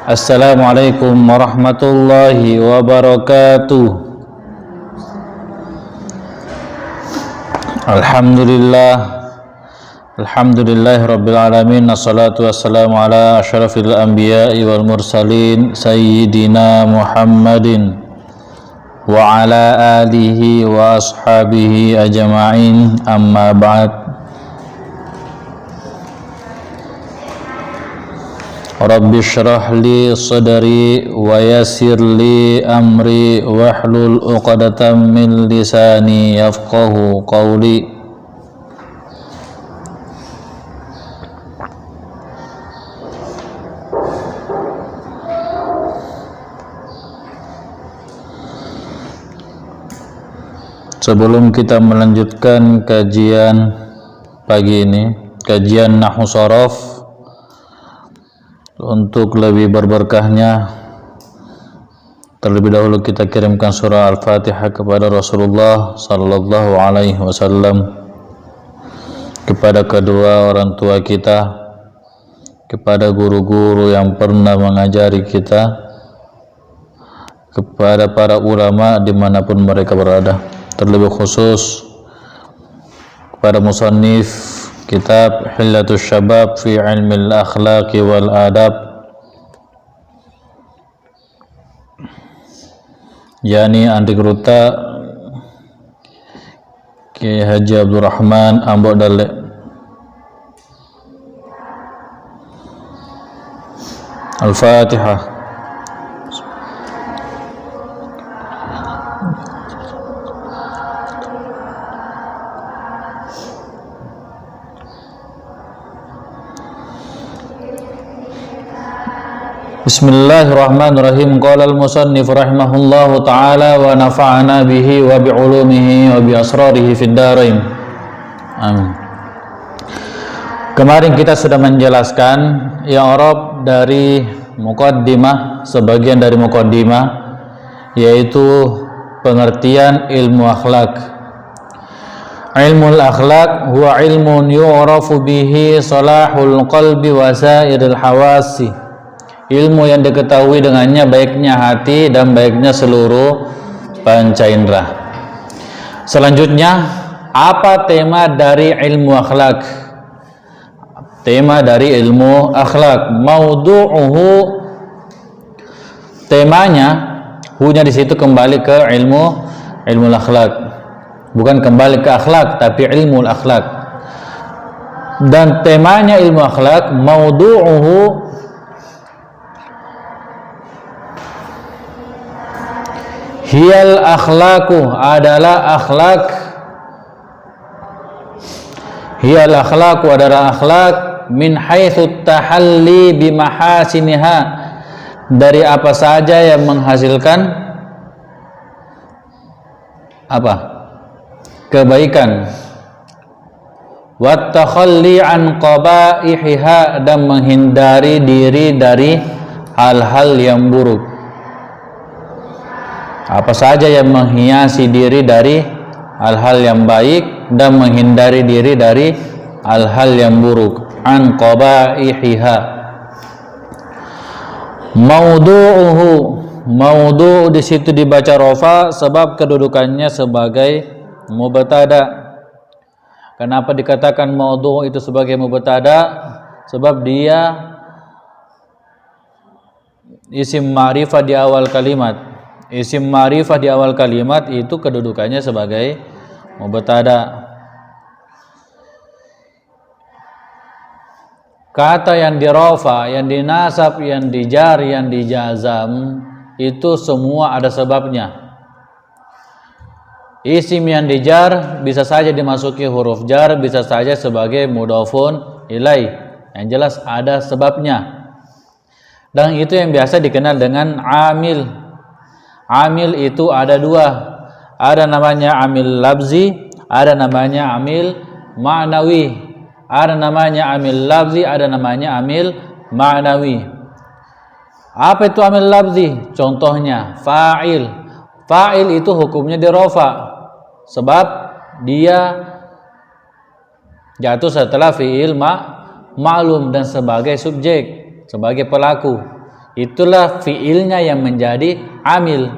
Assalamualaikum warahmatullahi wabarakatuh. Alhamdulillahi rabbil alamin. Assalatu wassalamu ala asyrafil anbiya'i wal mursalin sayyidina Muhammadin wa ala alihi wa ashabihi ajma'in, amma ba'd. Rabbi syrah li sadri wa yassir li amri wahlul 'uqdatam min lisani yafqahu qawli. Sebelum kita melanjutkan kajian pagi ini, kajian Nahwu Shorof, untuk lebih berberkahnya, terlebih dahulu kita kirimkan surah Al-Fatihah kepada Rasulullah sallallahu alaihi wasallam, kepada kedua orang tua kita, kepada guru-guru yang pernah mengajari kita, kepada para ulama dimanapun mereka berada, terlebih khusus kepada musannif kitab Hillatus Syabab fi Ilmil Akhlaqi wal Adab, yakni Andik Ruta Kiai Haji Abdurrahman Ambok Dalek. Al-Fatihah. Bismillahirrahmanirrahim. Qala al-musannif rahimahullahu ta'ala wa nafa'ana bihi wa bi'ulumihi wa bi asrarihi fid dharain. Amin. Kemarin kita sudah menjelaskan i'rab dari muqaddimah, sebagian dari muqaddimah, yaitu pengertian ilmu akhlak. Ilmul akhlak huwa ilmun yu'rafu bihi salahul qalbi wa sairil hawasi. Ilmu yang diketahui dengannya baiknya hati dan baiknya seluruh panca indera. Selanjutnya, apa tema dari ilmu akhlak? Tema dari ilmu akhlak, maudhu'uhu, temanya, hunya di situ kembali ke ilmu akhlak. Bukan kembali ke akhlak, tapi ilmu akhlak. Dan temanya ilmu akhlak, maudhu'uhu, hiyal akhlaku, adalah akhlak. Hiyal akhlaku adalah akhlak min haitsu tahalli bimahasiniha, dari apa saja yang menghasilkan apa? Kebaikan. Wat takhalli an qabaihiha, dan menghindari diri dari hal-hal yang buruk. Apa saja yang menghiasi diri dari hal-hal yang baik dan menghindari diri dari hal-hal yang buruk. An qabaihiha. Maudhu'uhu, maudhu' di situ dibaca rafa sebab kedudukannya sebagai mubtada. Kenapa dikatakan maudhu' itu sebagai mubtada? Sebab dia isim ma'rifah di awal kalimat. Isim ma'rifah di awal kalimat itu kedudukannya sebagai mubtada. Kata yang dirafa, yang dinasab, yang dijar, yang dijazam, itu semua ada sebabnya. Isim yang dijar bisa saja dimasuki huruf jar, bisa saja sebagai mudhofun ilaih. Yang jelas ada sebabnya. Dan itu yang biasa dikenal dengan amil. Amil itu ada dua, ada namanya amil labzi, ada namanya amil ma'nawi. Ada namanya amil labzi, ada namanya amil ma'nawi. Apa itu amil labzi? Contohnya fa'il. Fa'il itu hukumnya dirofa, sebab dia jatuh setelah fi'il ma'lum dan sebagai subjek, sebagai pelaku. itulah fiilnya yang menjadi amil.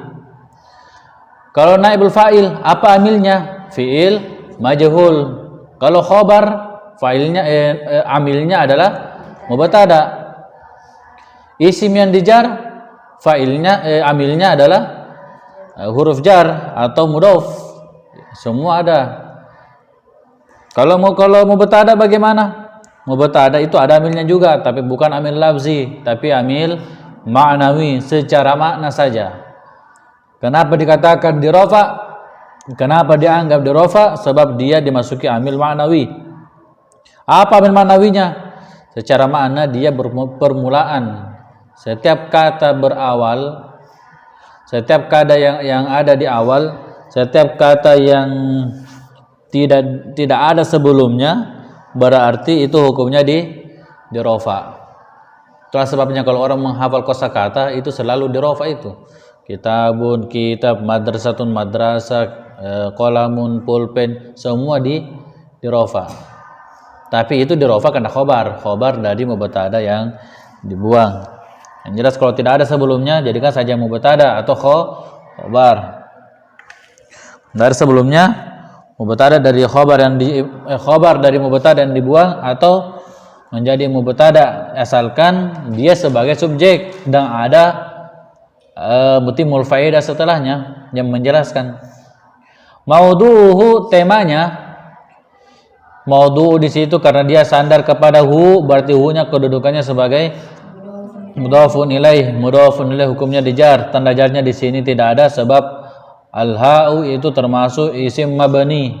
Kalau naibul fa'il, apa amilnya? Fiil majhul. Kalau khobar, fa'ilnya amilnya adalah mubtada. Isim yang dijar, fa'ilnya amilnya adalah huruf jar atau mudhof. Semua ada. Kalau mubtada bagaimana? Mubtada itu ada amilnya juga, tapi bukan amil lafzi, tapi amil ma'nawi, secara makna saja. Kenapa dikatakan dirofa? Kenapa dianggap dirofa? Sebab dia dimasuki amil ma'nawi. Apa amil ma'nawinya? Secara makna dia permulaan. Setiap kata berawal, setiap kata yang ada di awal, setiap kata yang tidak ada sebelumnya, berarti itu hukumnya dirofa. Itulah sebabnya kalau orang menghafal kosakata itu selalu dirofa itu. Kitabun, kitab, madrasatun, madrasah, qalamun, pulpen, semua dirofa. Tapi itu dirofa karena khobar dari mubtada yang dibuang. Yang jelas kalau tidak ada sebelumnya, jadikan saja mubtada atau khobar. Dari sebelumnya mubtada dari khobar dari mubtada yang dibuang, atau menjadi mubtada asalkan dia sebagai subjek dan ada mutimul faedah setelahnya yang menjelaskan. Maudu'uhu, temanya. Maudu'u di situ karena dia sandar kepada hu, berarti hu-nya kedudukannya sebagai mudhafun ilaih. Mudhafun ilaih hukumnya dijar. Tanda jarnya di sini tidak ada sebab al-ha'u itu termasuk isim mabani,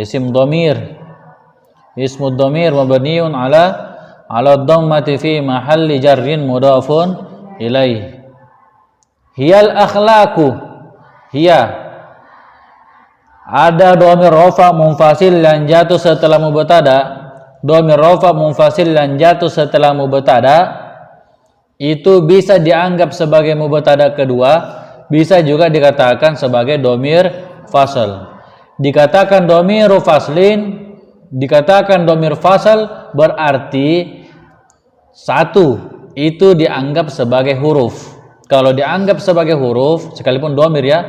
isim dhamir. Ismud dhamir mabniun ala dhammati fi mahalli jarrin mudhafun ilaih. Hiyal akhlaku, hiya ada dhamir rafa munfasil yang jatuh setelah mubtada. Dhamir rafa munfasil yang jatuh setelah mubtada itu bisa dianggap sebagai mubtada kedua, bisa juga dikatakan sebagai dhamir fasal. Dikatakan dhamiru faslin, dikatakan dhamir fasal berarti satu itu dianggap sebagai huruf. Kalau dianggap sebagai huruf, sekalipun dhamir ya,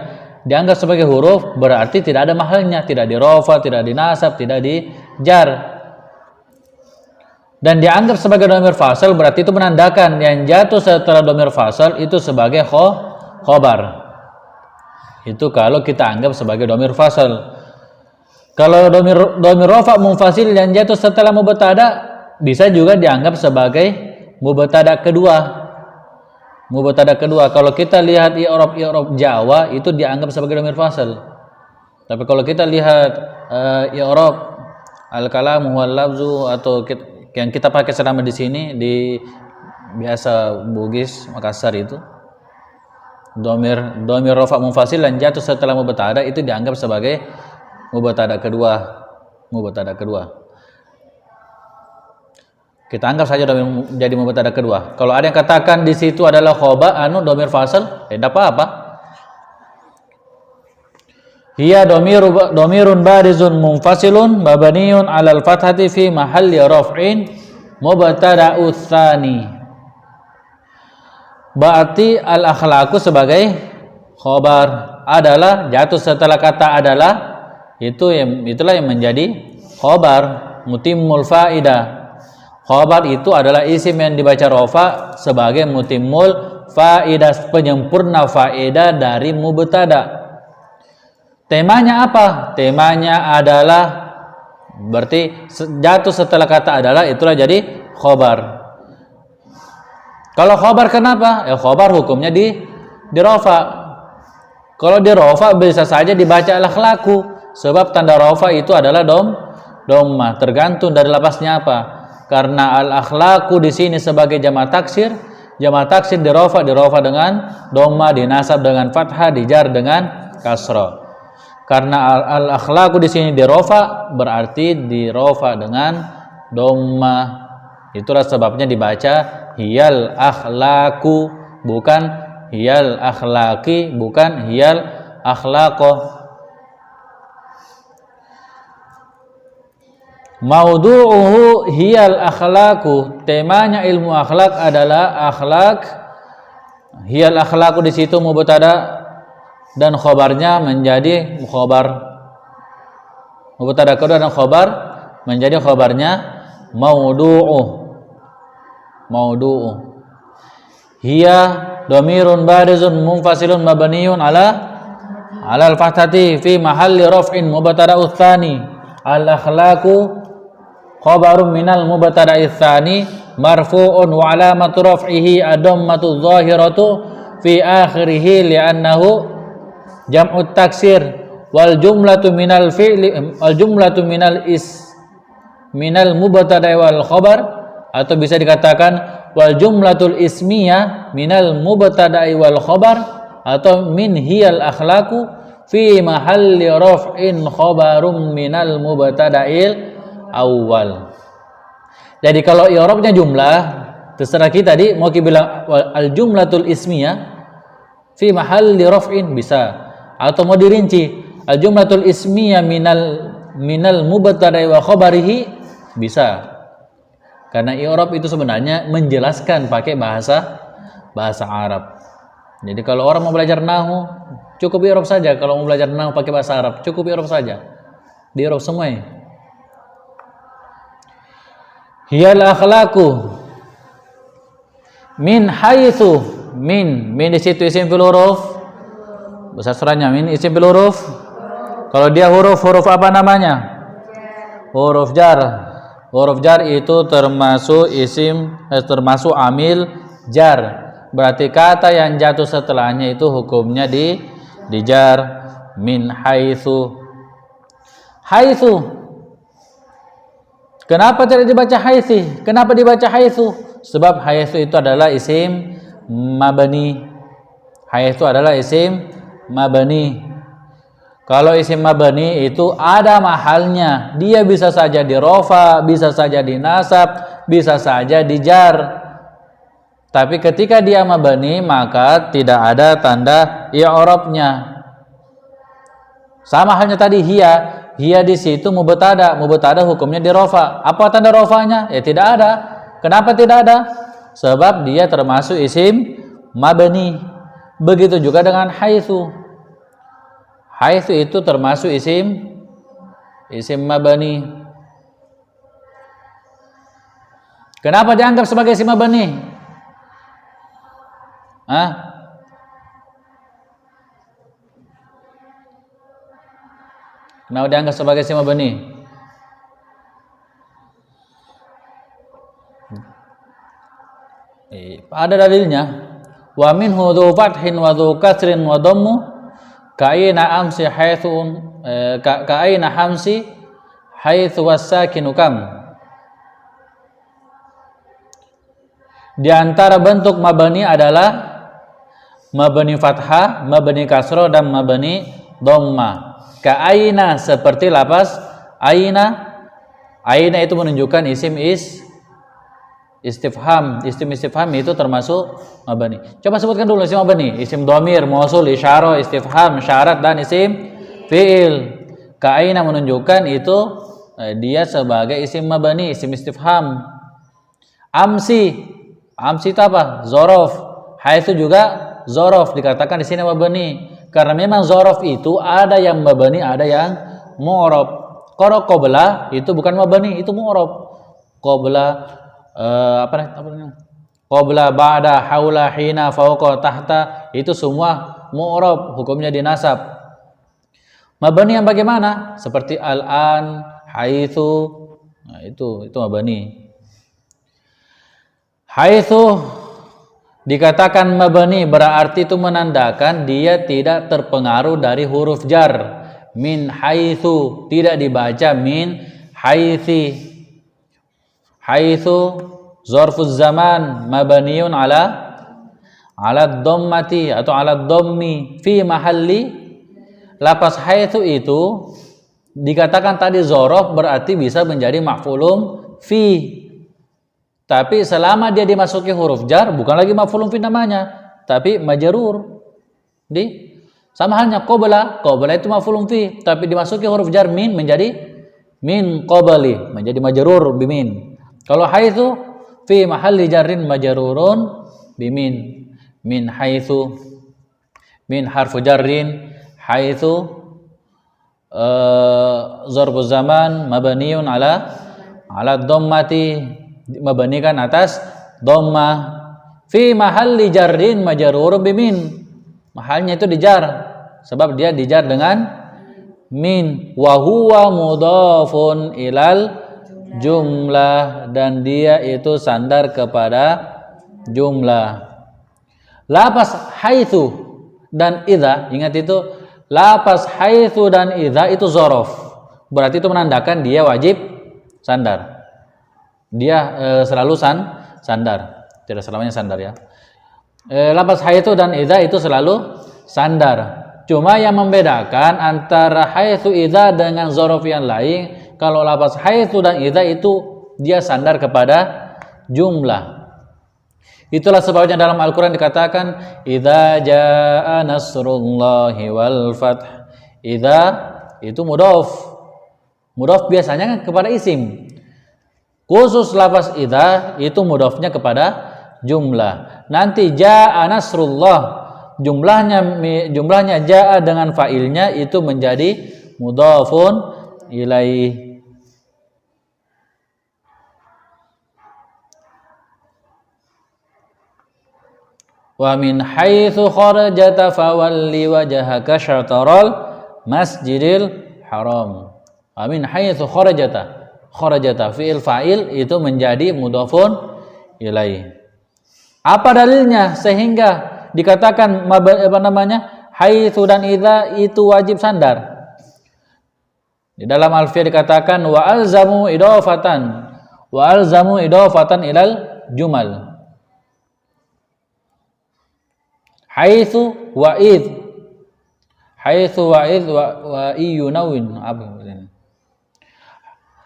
dianggap sebagai huruf berarti tidak ada mahalnya, tidak dirofa, tidak dinasab, tidak dijar. Dan dianggap sebagai dhamir fasal berarti itu menandakan yang jatuh setelah dhamir fasal itu sebagai khobar. Itu kalau kita anggap sebagai dhamir fasal. Kalau dhamir rafa munfasil yang jatuh setelah mubtada bisa juga dianggap sebagai mubtada kedua. Mubtada kedua, kalau kita lihat i'rab Jawa itu dianggap sebagai dhamir fasal. Tapi kalau kita lihat i'rab al-kalamu wal lafzu atau yang kita pakai selama di sini di biasa Bugis Makassar itu dhamir rafa munfasil yang jatuh setelah mubtada itu dianggap sebagai mubtada kedua. Kita anggap saja jadi mubtada kedua. Kalau ada yang katakan di situ adalah dhamir fasal, tidak apa-apa. Hiya dhamirun barizun munfasilun mabniun 'alal fathati fi mahalli raf'in mubtada'u tsani. Berarti al-akhlaqu sebagai khobar adalah jatuh setelah kata adalah, itulah yang menjadi khobar mutimul faidah. Khobar itu adalah isim yang dibaca rofa sebagai mutimul faidah, penyempurna faedah dari mubtada. Temanya apa? Temanya adalah berarti jatuh setelah kata adalah, itulah jadi khobar. Kalau khobar kenapa? Khobar hukumnya di rofa. Kalau di rofa bisa saja dibaca al-akhlaku, sebab tanda rofa itu adalah dhammah, tergantung dari lapasnya apa. Karena al-akhlaku di sini sebagai jamak taksir dirofa dengan dhammah, dinasab dengan fathah, dijar dengan kasrah. Karena al-akhlaku di sini dirofa berarti dirofa dengan dhammah. Itulah sebabnya dibaca hiyal akhlaku, bukan hiyal akhlaki, bukan hiyal akhlaqo. Maudu'uhu hiyal akhlaku, temanya ilmu akhlak adalah akhlak Hiyal akhlaqu di situ mubtada dan khobarnya menjadi khobar. Mubtada kedua dan khobar menjadi khobarnya maudu'u. Hiya dhamirun barizun munfasilun mabniyun ala al-fathati fi mahalli raf'in mubtada'u tsani. Al-akhlaqu khabarun minal mubtada'i tsani marfu'un wa alamatu raf'ihi ad-dhammatu dhahiratu fi akhirih li'annahu jam'ut taksir. Wal jumlatu minal mubtada wal khabar, atau bisa dikatakan wal jumlatul ismiyah minal mubtada wal khabar, atau min hiyal akhlaqu fi mahalli raf'in khabarum minal mubtada'il awal. Jadi kalau i'rabnya jumlah, terserah kita tadi mau bilang al jumlatul ismiyah fi mahalli raf'in bisa, atau mau dirinci al jumlatul ismiyah minal mubtada wa khabarihi bisa. Karena i'rab itu sebenarnya menjelaskan pakai bahasa Arab. Jadi kalau orang mau belajar nahwu cukup i'rab saja. Kalau mau belajar nahwu pakai bahasa Arab cukup i'rab saja. Di i'rab semuanya. Hiyal akhlaqu min haitsu min di situ isim fil huruf. Bahasa surahnya min isim fil huruf. Kalau dia huruf apa namanya? Huruf jar. Huruf jar itu termasuk termasuk amil jar. Berarti kata yang jatuh setelahnya itu hukumnya di jar. Min haitsu. Haitsu. Kenapa tidak dibaca haitsi? Kenapa dibaca haitsu? Sebab haitsu itu adalah isim mabni. Haitsu adalah isim mabni. Kalau isim mabni itu ada mahalnya, dia bisa saja di rofa, bisa saja di nasab, bisa saja di jar. Tapi ketika dia mabni maka tidak ada tanda i'rabnya. Sama halnya tadi hiya di situ mubtada hukumnya di rofa. Apa tanda rofanya? Ya tidak ada. Kenapa tidak ada? Sebab dia termasuk isim mabni. Begitu juga dengan haitsu. Haitsu itu termasuk isim mabni. Kenapa dianggap sebagai isim mabni? Kenapa dianggap sebagai isim mabni? Ada dalilnya. Wa minhu dzu fathin wa dzu kasrin wa dhammu Ka'ina amsi haitsu wasakinu kam. Di antara bentuk mabni adalah mabni fathah, mabni kasroh, dan mabni dhamma. Ka'aina seperti lafaz aina. Aina itu menunjukkan isim istifham. Isim istifham itu termasuk mabni. Coba sebutkan dulu isim mabni. Isim dhamir, mausul, isyarah, istifham, syarat, dan isim fi'il. Ka'aina menunjukkan itu dia sebagai isim mabni, isim istifham. Amsi itu apa? Zorof. Haitsu juga zorof, dikatakan di sini mabni. Karena memang zorof itu ada yang mabni, ada yang mu'rab. Kalau qabla itu bukan mabni, itu mu'rab. Qabla qabla, ba'da, haula, hina, fawqa, tahta, itu semua mu'rab, hukumnya dinasab. Mabni yang bagaimana? Seperti al-an, haitsu. Nah, itu mabni. Haitsu dikatakan mabni berarti itu menandakan dia tidak terpengaruh dari huruf jar. Min haitsu, tidak dibaca min haitsi. Haitsu zarfuz zaman mabniun ala dhammati atau ala dhammi fi mahalli. Lafaz haitsu itu dikatakan tadi dzaraf berarti bisa menjadi maf'ulun fi. Tapi selama dia dimasuki huruf jar bukan lagi maf'ulun fi namanya, tapi majrur. Sama halnya qabla itu maf'ulun fi, tapi dimasuki huruf jar min menjadi min qabli, menjadi majrur bimin. Kalau haitsu fi mahalli jarrin majrurun bimin. min haitsu, min harfu jarrin, haitsu zarfu zaman mabniun ala dhammati, mabnikan atas dhammah, fi mahalli jarrin majrur bimin, mahalnya itu dijar sebab dia dijar dengan min, wa huwa mudhafun ilal jumlah, dan dia itu sandar kepada jumlah. Lafaz haitsu dan idza, ingat itu, lafaz haitsu dan idza itu dzaraf, berarti itu menandakan dia wajib sandar. Dia selalu sandar, tidak selamanya sandar ya. Lafaz haitsu dan idza itu selalu sandar. Cuma yang membedakan antara haitsu idza dengan dzaraf yang lain, kalau lafaz haitsu dan idza itu dia sandar kepada jumlah. Itulah sebabnya dalam Al-Qur'an dikatakan idza jaa nasrullahi wal fath. Idza itu mudhaf. Mudhaf biasanya kan kepada isim. Khusus lafaz idza itu mudhafnya kepada jumlah. Nanti jaa nasrullah, jumlahnya jaa dengan fa'ilnya itu menjadi mudhafun ilaih. Wa min haitsu kharajta fawalli wajhaka syatral masjidil haram. Wa min haitsu kharajta, kharajta fi'il fa'il itu menjadi mudhafun ilaih. Apa dalilnya sehingga dikatakan haitsu dan idza itu wajib sandar? Di dalam Alfiyah dikatakan wa alzamu idafatan ilal jumal. Haitsu wa id, haitsu wa id wa iyunawin,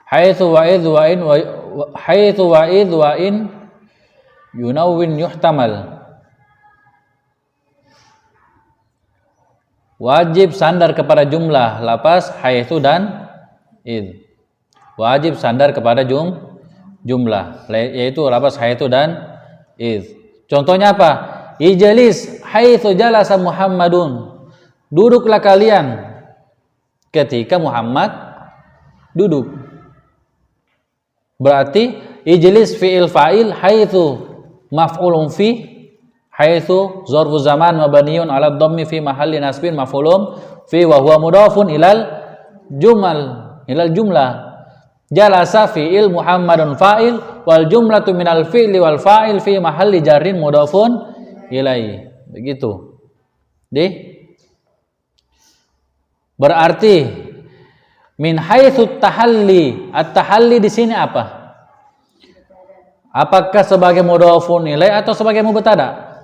haitsu wa id wa in, haitsu wa id wa in yunawin yuhtamal. Wajib sandar kepada jumlah lafaz haitsu dan id. Wajib sandar kepada jumlah, yaitu lafaz haitsu dan id. Contohnya apa? Ijlis haitsu jalasa Muhammadun. Duduklah kalian ketika Muhammad duduk. Berarti ijlis fi'il fa'il, haitsu maf'ulun fi, haitsu dzarfu zaman mabniun 'ala dhammi fi mahalli nasbin maf'ulun fi wa huwa mudhafun ilal jumlah. Jalasa fi'il, Muhammadun fa'il, wal jumlatu minal fi'li wal fa'il fi mahalli jarrin mudhafun ilai. Begitu. Berarti min haitsu tahalli. At-tahalli di sini apa? Apakah sebagai mudhafun ilai atau sebagai mubtada?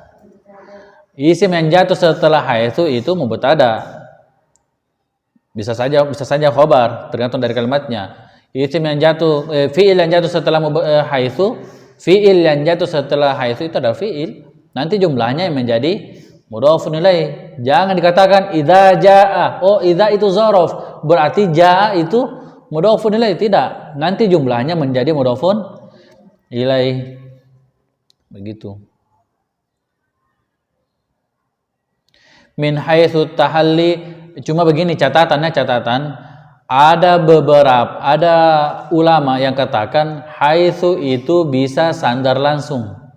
Isim yang jatuh setelah haitsu itu mubtada. Bisa saja khabar, tergantung dari kalimatnya. Isim yang jatuh fi'il yang jatuh setelah haitsu, fi'il yang jatuh setelah haitsu itu adalah fi'il. Nanti jumlahnya yang menjadi mudhafun ilaih. Jangan dikatakan idza jaa. Oh, idza itu dzaraf, berarti jaa itu mudhafun ilaih. Tidak. Nanti jumlahnya menjadi mudhafun ilaih. Begitu. Min haitsu tahalli, cuma begini catatan. Ada ulama yang katakan haitsu itu bisa sandar langsung.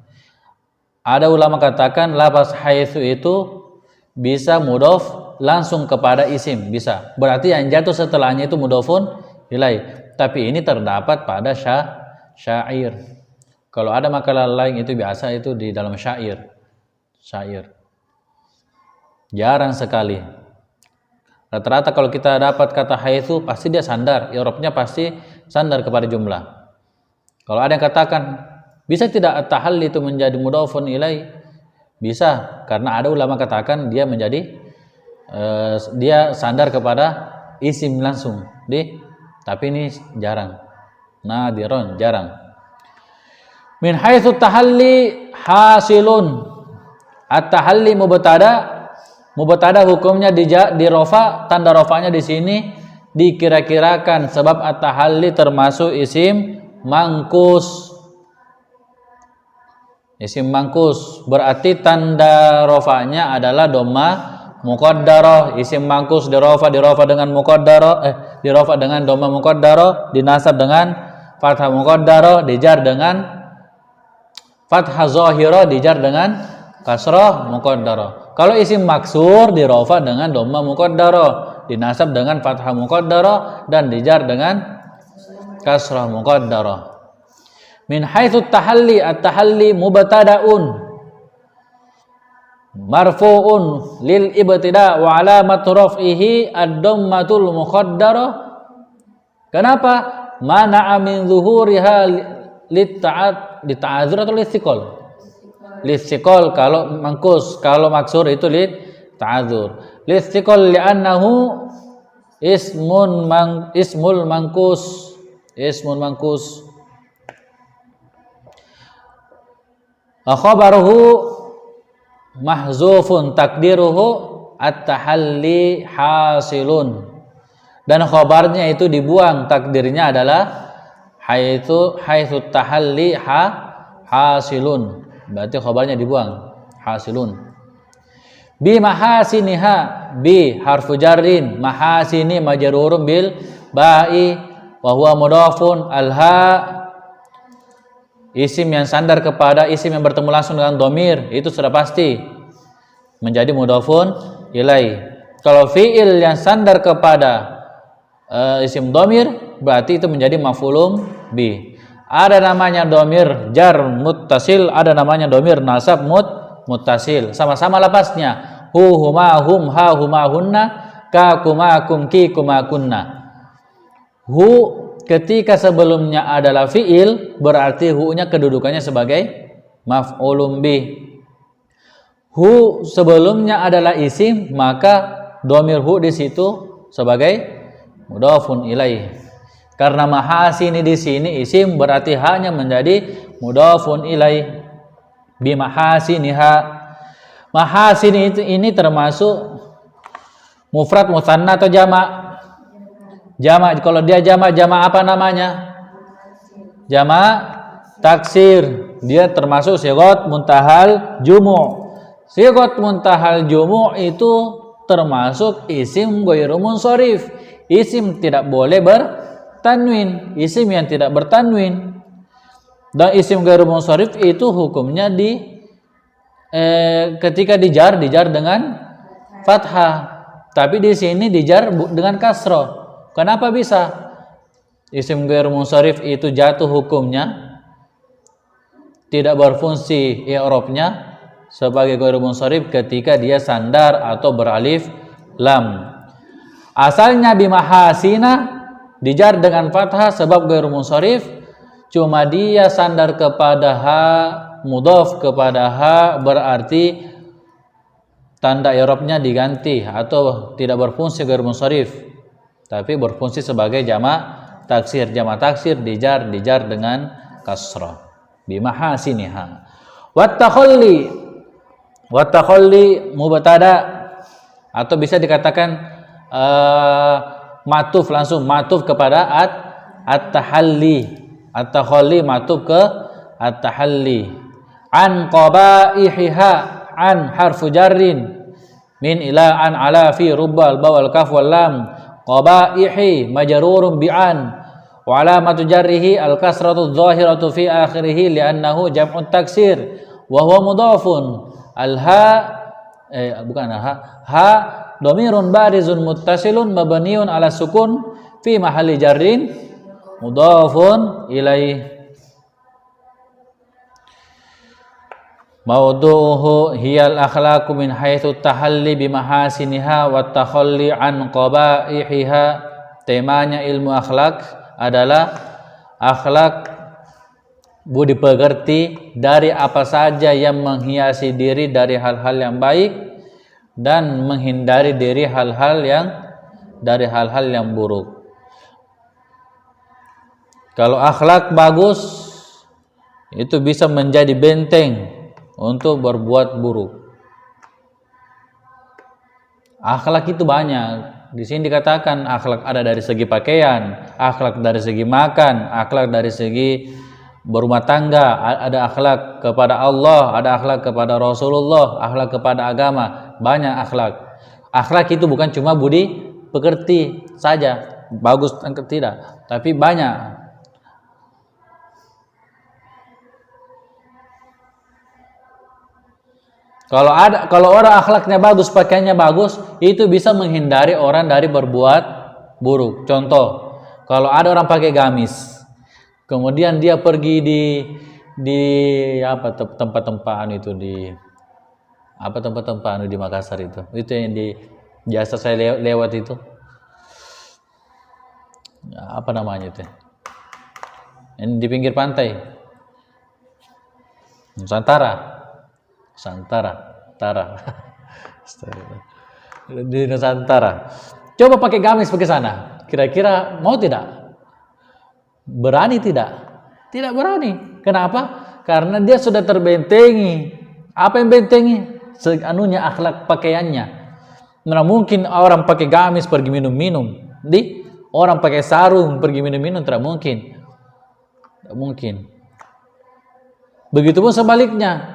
Ada ulama katakan lafaz haitsu itu bisa mudhaf langsung kepada isim, bisa. Berarti yang jatuh setelahnya itu mudhafun ilaih. Tapi ini terdapat pada syair. Kalau ada makalah lain itu biasa itu di dalam syair. Jarang sekali. Rata-rata kalau kita dapat kata haitsu pasti dia sandar, i'rabnya pasti sandar kepada jumlah. Kalau ada yang katakan bisa tidak at-tahalli itu menjadi mudhafun ilaih? Bisa, karena ada ulama katakan dia menjadi dia sandar kepada isim langsung. Tapi ini jarang. Nadiron, jarang. Min haitsu tahalli hasilun. At-tahalli mubtada hukumnya di rofa, tanda rofanya di sini dikira-kirakan sebab at-tahalli termasuk isim mangkus. Isim mangkus, berarti tanda rofanya adalah dhamma muqaddarah. Isim mangkus dirofa dengan muqaddarah, dirofa dengan dhamma muqaddarah, dinasab dengan fathah muqaddarah, dijar dengan fathah zahirah, dijar dengan kasrah muqaddarah. Kalau isim maksur dirofa dengan dhamma muqaddarah, dinasab dengan fathah muqaddarah dan dijar dengan kasrah muqaddarah. Min haitsu tahalli, at-tahalli mubtada'un marfu'un lil ibtida wa alamat raf'ihi ad-dhammatul muqaddarah. Kenapa? Mana'a min zuhuriha lita'adzur atau litsiqal? Litsiqal kalau mangkus, kalau maksur itu lita'adzur. Litsiqal li'annahu ismul mangkus. Khabaruhu mahzufun takdiruhu at-tahalli hasilun. Dan khabarnya itu dibuang, takdirnya adalah haitsu tahalli hasilun. Berarti khabarnya dibuang, hasilun. Bi mahasiniha, bi harfu jarrin, mahasini majrurun bil ba'i wa huwa mudhafun, alha isim yang sandar kepada isim yang bertemu langsung dengan dhamir, itu sudah pasti menjadi mudhafun ilai. Kalau fi'il yang sandar kepada isim dhamir, berarti itu menjadi maf'ulun bi. Ada namanya dhamir jar muttasil, ada namanya dhamir nasab muttasil. Sama-sama lapasnya. Hu huma hum ha huma hunna ka kuma kum ki kuma kunna. Hu ketika sebelumnya adalah fi'il, berarti hu-nya kedudukannya sebagai maf'ulun bih. Hu sebelumnya adalah isim, maka dhamir hu di situ sebagai mudhafun ilaih. Karena mahasini di sini isim, berarti hanya menjadi mudhafun ilaih. Bi mahasiniha. Mahasini ini termasuk mufrad, musanna atau jamak? Jamak. Kalau dia jamak apa namanya? Jamak taksir. Dia termasuk sighat muntahal jumu'. Sighat muntahal jumu' itu termasuk isim ghairu munsharif. Isim tidak boleh bertanwin, isim yang tidak bertanwin. Dan isim ghairu munsharif itu hukumnya ketika dijar dengan fathah. Tapi di sini dijar dengan kasrah. Kenapa bisa? Isim ghairu munsharif itu jatuh hukumnya tidak berfungsi i'rabnya sebagai ghairu munsharif ketika dia sandar atau beralif lam. Asalnya bimahasina dijar dengan fathah sebab ghairu munsharif, cuma dia sandar kepada ha, mudhaf kepada ha, berarti tanda i'rabnya diganti atau tidak berfungsi ghairu munsharif, tapi berfungsi sebagai jamak taksir. Jamak taksir dijar dengan kasrah. Bimahasiniha. Wattakhalli mubtada, atau bisa dikatakan matuf, langsung matuf kepada at-tahalli. At-takhalli matuf ke at-tahalli. An qabaihiha, an harfu jarrin, min ila an ala fi rubbal bawal kaf wal lam. Qabaihi majrurun bi'an wa alamatu jarrihi al-kasratu adh-dhahiratu fi akhirih li'annahu jam'ut taksir wa huwa mudhafun. Ha dhamirun barizun muttasilun mabniun ala sukun fi mahalli jarrin mudhafun ilaih. Mawdu'uhu hiyal akhlaqu min haitsu tahalli bimahasiniha wa takhalli an qabaihiha. Temanya ilmu akhlak adalah akhlak budi pekerti dari apa saja yang menghiasi diri dari hal-hal yang baik dan menghindari diri hal-hal yang buruk. Kalau akhlak bagus itu bisa menjadi benteng untuk berbuat buruk. Akhlak itu banyak. Di sini dikatakan akhlak ada dari segi pakaian, akhlak dari segi makan, akhlak dari segi berumah tangga, ada akhlak kepada Allah, ada akhlak kepada Rasulullah, akhlak kepada agama, banyak akhlak. Akhlak itu bukan cuma budi pekerti saja, bagus atau tidak, tapi banyak. Kalau orang akhlaknya bagus, pakaiannya bagus, itu bisa menghindari orang dari berbuat buruk. Contoh, kalau ada orang pakai gamis, kemudian dia pergi di apa tempat-tempat itu di apa tempat-tempat di Makassar itu yang di biasa saya lewat itu, apa namanya itu? Yang di pinggir pantai, Nusantara. Di Nusantara. Coba pakai gamis pergi sana. Kira-kira mau tidak? Berani tidak? Tidak berani. Kenapa? Karena dia sudah terbentengi. Apa yang bentengi? Anunya akhlak pakaiannya. Mana mungkin orang pakai gamis pergi minum-minum. Orang pakai sarung pergi minum-minum, tidak mungkin. Tidak mungkin. Begitupun sebaliknya.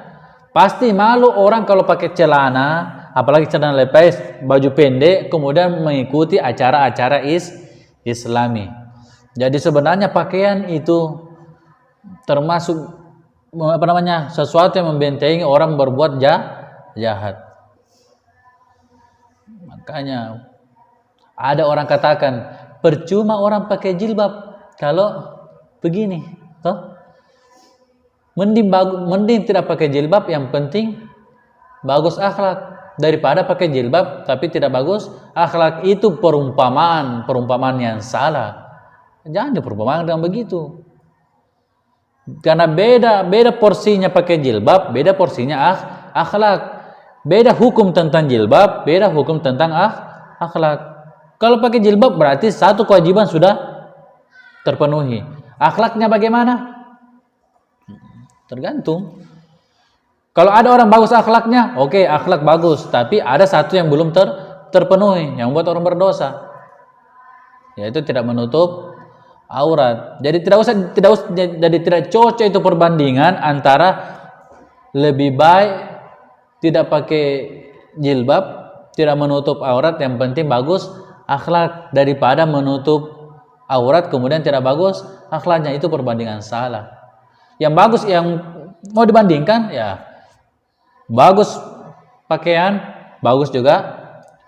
Pasti malu orang kalau pakai celana, apalagi celana lepas, baju pendek, kemudian mengikuti acara-acara Islami. Jadi sebenarnya pakaian itu termasuk sesuatu yang membentengi orang berbuat jahat. Makanya ada orang katakan, percuma orang pakai jilbab kalau begini, toh? Mending tidak pakai jilbab, yang penting bagus akhlak, daripada pakai jilbab tapi tidak bagus akhlak. Itu perumpamaan yang salah. Jangan diperumpamakan dengan begitu. Karena beda porsinya pakai jilbab, beda porsinya akhlak. Beda hukum tentang jilbab, beda hukum tentang akhlak. Kalau pakai jilbab berarti satu kewajiban sudah terpenuhi. Akhlaknya bagaimana? Tergantung. Kalau ada orang bagus akhlaknya, oke, akhlak bagus, tapi ada satu yang belum terpenuhi, yang buat orang berdosa, yaitu tidak menutup aurat. Jadi tidak cocok itu perbandingan antara lebih baik tidak pakai jilbab, tidak menutup aurat, yang penting bagus akhlak, daripada menutup aurat kemudian tidak bagus akhlaknya. Itu perbandingan salah. Yang bagus, yang mau dibandingkan, ya bagus pakaian, bagus juga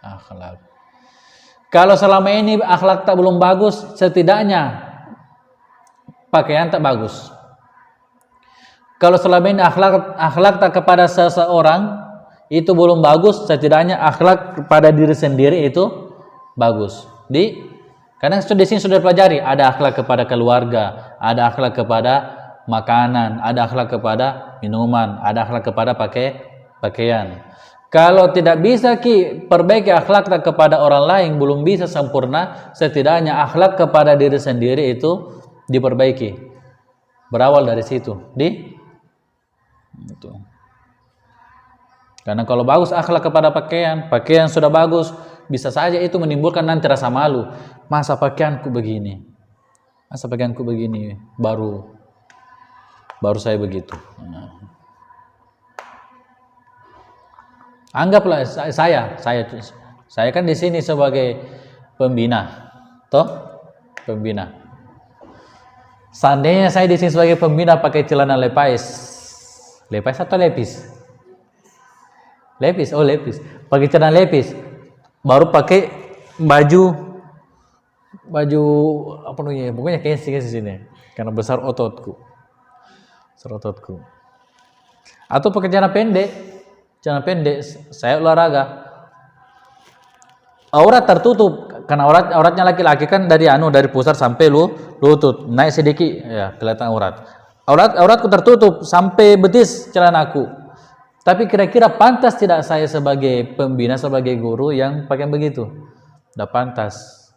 akhlak. Kalau selama ini akhlak belum bagus, setidaknya pakaian tak bagus. Kalau selama ini akhlak tak kepada seseorang itu belum bagus, setidaknya akhlak kepada diri sendiri itu bagus. Karena di sini sudah pelajari, ada akhlak kepada keluarga, ada akhlak kepada makanan, ada akhlak kepada minuman, ada akhlak kepada pakaian. Kalau tidak bisa perbaiki akhlak kepada orang lain, belum bisa sempurna, setidaknya akhlak kepada diri sendiri itu diperbaiki. Berawal dari situ. Itu. Karena kalau bagus akhlak kepada pakaian sudah bagus, bisa saja itu menimbulkan nanti rasa malu. Masa pakaianku begini? Baru saya begitu. Anggaplah saya kan di sini sebagai pembina, pembina. Seandainya saya di sini sebagai pembina pakai celana lepas atau lepis? Lepis. Pakai celana lepis, baru pakai baju apa namanya? Pokoknya kayak sini karena besar ototku. Atau pakai celana pendek, saya olahraga, aurat tertutup, karena auratnya laki-laki kan dari pusar sampai lutut, naik sedikit ya kelihatan auratku tertutup sampai betis celanaku. Tapi kira-kira pantas tidak saya sebagai pembina, sebagai guru yang pakai begitu? Tidak pantas.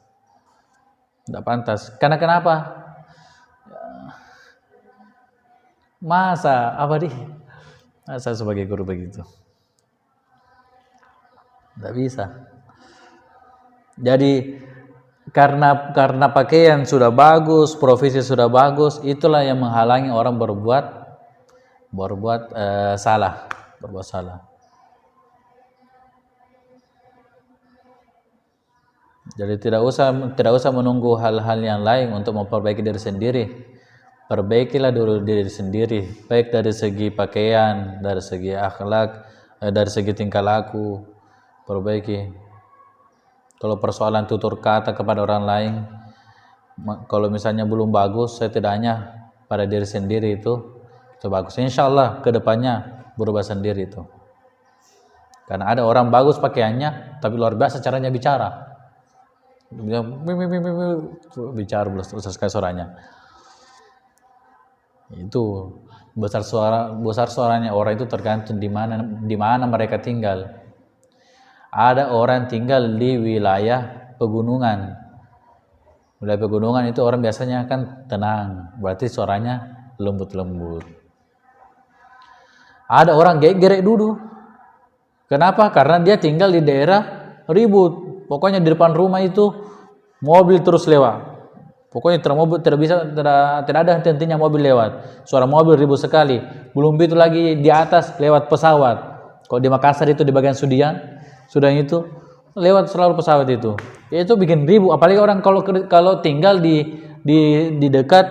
Karena kenapa? Masa sebagai guru begitu? Tidak bisa. Jadi karena pakaian sudah bagus, profesi sudah bagus, itulah yang menghalangi orang berbuat salah. Jadi tidak usah menunggu hal-hal yang lain untuk memperbaiki diri sendiri. Perbaikilah dulu diri sendiri, baik dari segi pakaian, dari segi akhlak, dari segi tingkah laku. Perbaiki. Kalau persoalan tutur kata kepada orang lain, kalau misalnya belum bagus, setidaknya pada diri sendiri itu bagus. Insya Allah kedepannya berubah sendiri itu. Karena ada orang bagus pakaiannya, tapi luar biasa caranya bicara. Bicara besar sekali suaranya. Itu besar suaranya orang itu tergantung di mana mereka tinggal. Ada orang tinggal di wilayah pegunungan. Wilayah pegunungan itu orang biasanya kan tenang, berarti suaranya lembut-lembut. Ada orang gerek dulu. Kenapa? Karena dia tinggal di daerah ribut. Pokoknya di depan rumah itu mobil terus lewat. Pokoknya tidak ada henti-hentinya mobil lewat. Suara mobil ribut sekali. Belum itu lagi di atas lewat pesawat. Kalau di Makassar itu di bagian Sudan itu lewat selalu pesawat itu. Itu bikin ribut. Apalagi orang kalau tinggal di dekat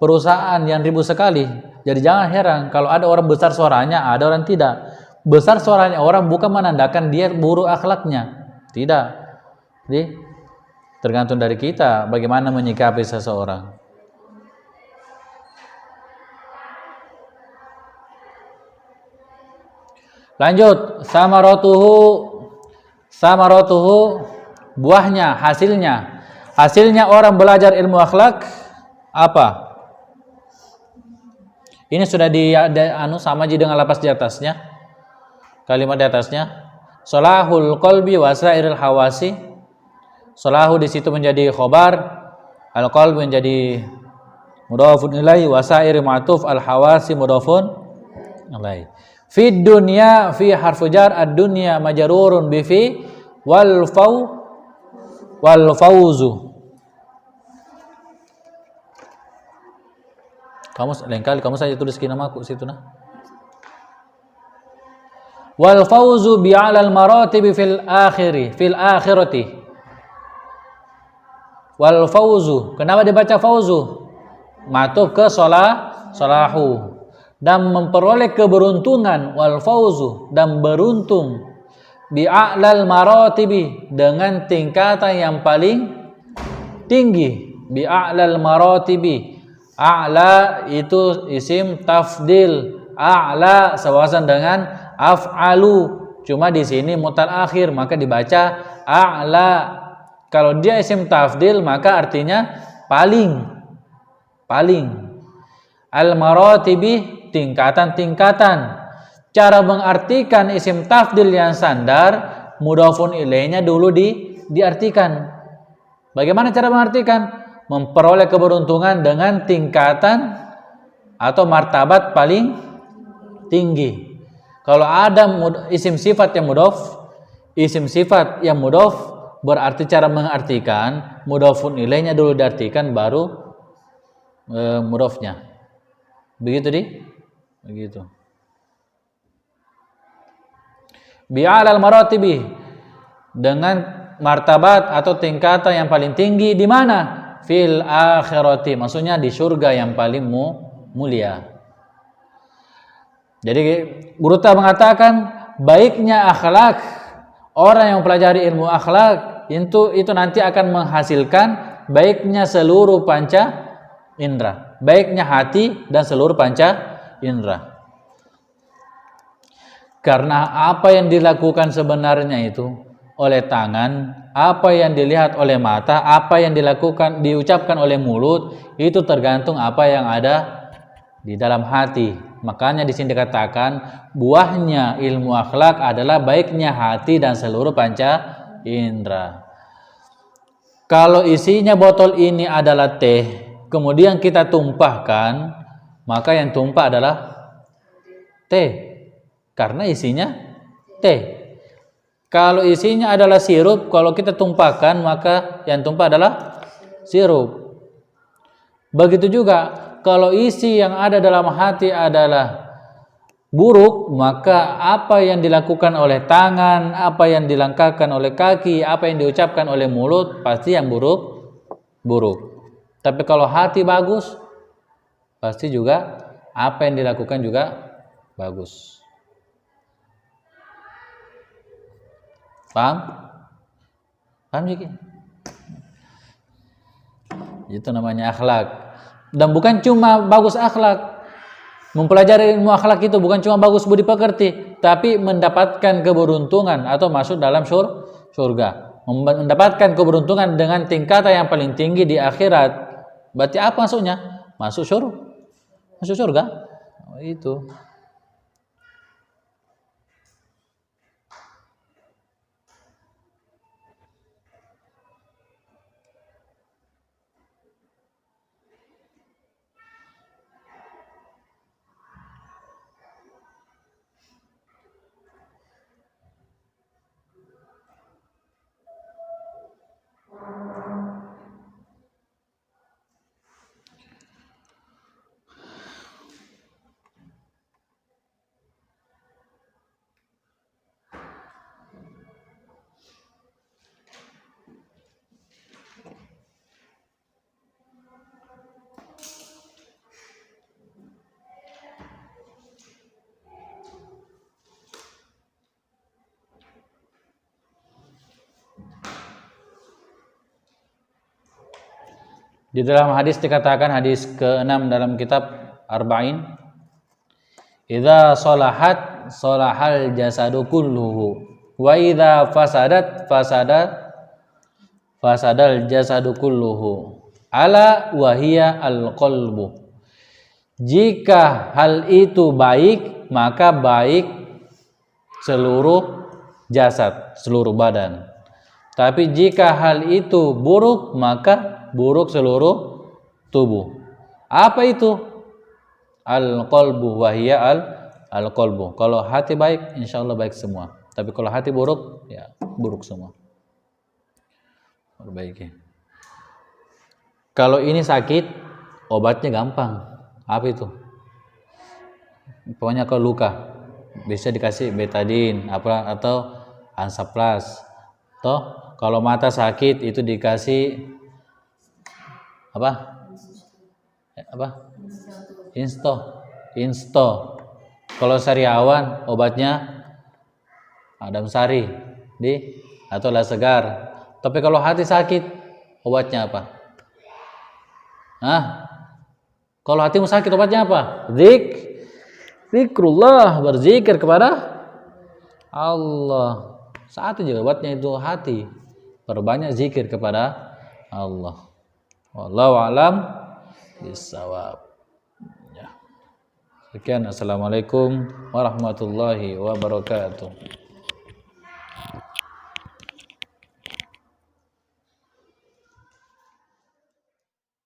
perusahaan yang ribut sekali. Jadi jangan heran kalau ada orang besar suaranya, ada orang tidak. Besar suaranya orang bukan menandakan dia buruk akhlaknya. Tidak. Jadi tergantung dari kita bagaimana menyikapi seseorang. Lanjut, samaratuhu buahnya, hasilnya orang belajar ilmu akhlak apa? Ini sudah sama aja dengan lapas di atasnya. Kalimat di atasnya, salahul qalbi wa sairil hawasi. Salahu di situ menjadi khobar, al-qalbi menjadi mudhafun ilaihi, wa sairi ma'tuf, al-hawasi mudhafun ilaihi. Fid dunya fi harfu jar, ad-dunya majrurun bi fi wal fawzu. Kamu saja tulis namaku situ nah. Wal fawzu bi 'alal maratib fil akhirati. Wal fauzu, kenapa dibaca fauzu? Matuf ke salahu. Dan memperoleh keberuntungan, wal fauzu, dan beruntung bi a'lal maratibi, dengan tingkatan yang paling tinggi. Bi a'lal maratibi. A'la itu isim tafdil. A'la sewasan dengan af'alu. Cuma di sini mutal akhir, maka dibaca a'la. Kalau dia isim tafdil maka artinya paling. Al-maratibi, tingkatan-tingkatan. Cara mengartikan isim tafdil yang sandar, mudhafun ilaihnya dulu diartikan. Bagaimana cara mengartikan? Memperoleh keberuntungan dengan tingkatan atau martabat paling tinggi. Kalau ada isim sifat yang mudhaf, berarti cara mengartikan mudhafun ilaihnya dulu diartikan baru mudhafnya. Begitu. Bi'alal maratibi, dengan martabat atau tingkatan yang paling tinggi di mana? Fil akhirati, maksudnya di surga yang paling mulia. Jadi Guru Ta mengatakan baiknya akhlak orang yang mempelajari ilmu akhlak itu nanti akan menghasilkan baiknya seluruh panca indera, baiknya hati dan seluruh panca indera. Karena apa yang dilakukan sebenarnya itu oleh tangan, apa yang dilihat oleh mata, apa yang diucapkan oleh mulut, itu tergantung apa yang ada di dalam hati. Makanya di sini dikatakan buahnya ilmu akhlak adalah baiknya hati dan seluruh panca indera. Kalau isinya botol ini adalah teh, kemudian kita tumpahkan, maka yang tumpah adalah teh, karena isinya teh. Kalau isinya adalah sirup, kalau kita tumpahkan maka yang tumpah adalah sirup. Begitu juga kalau isi yang ada dalam hati adalah buruk, maka apa yang dilakukan oleh tangan, apa yang dilangkahkan oleh kaki, apa yang diucapkan oleh mulut, pasti yang buruk. Tapi kalau hati bagus, pasti juga apa yang dilakukan juga bagus. Paham? Paham juga? Itu namanya akhlak. Dan bukan cuma bagus akhlak. Mempelajari ilmu akhlak itu bukan cuma bagus budi pekerti, tapi mendapatkan keberuntungan atau masuk dalam surga. Mendapatkan keberuntungan dengan tingkatan yang paling tinggi di akhirat. Berarti apa maksudnya? Masuk surga. Oh, itu. Di dalam hadis dikatakan, hadis ke-6 dalam kitab Arba'in, idza salahat salahal jasadu kulluhu wa idza fasadat fasadal jasadu kulluhu ala wa hiya al-qalbu. Jika hal itu baik, maka baik seluruh jasad, seluruh badan. Tapi jika hal itu buruk, maka buruk seluruh tubuh. Apa itu? Al-qalbu wa hiya al-qalbu. Kalau hati baik, insyaallah baik semua. Tapi kalau hati buruk, ya buruk semua. Perbaiki. Kalau ini sakit, obatnya gampang. Apa itu? Pokoknya kalau luka, bisa dikasih betadine atau Hansaplast. Toh, kalau mata sakit itu dikasih apa? Insto. Kalau sariawan obatnya Adam Sari atau La Segar. Tapi kalau hati sakit obatnya apa? Kalau hatimu sakit obatnya apa? Zikrullah, berzikir kepada Allah. Saat juga obatnya itu hati. Perbanyak zikir kepada Allah. Wallahu a'lam bishawab. Ya. Sekian, assalamualaikum warahmatullahi wabarakatuh.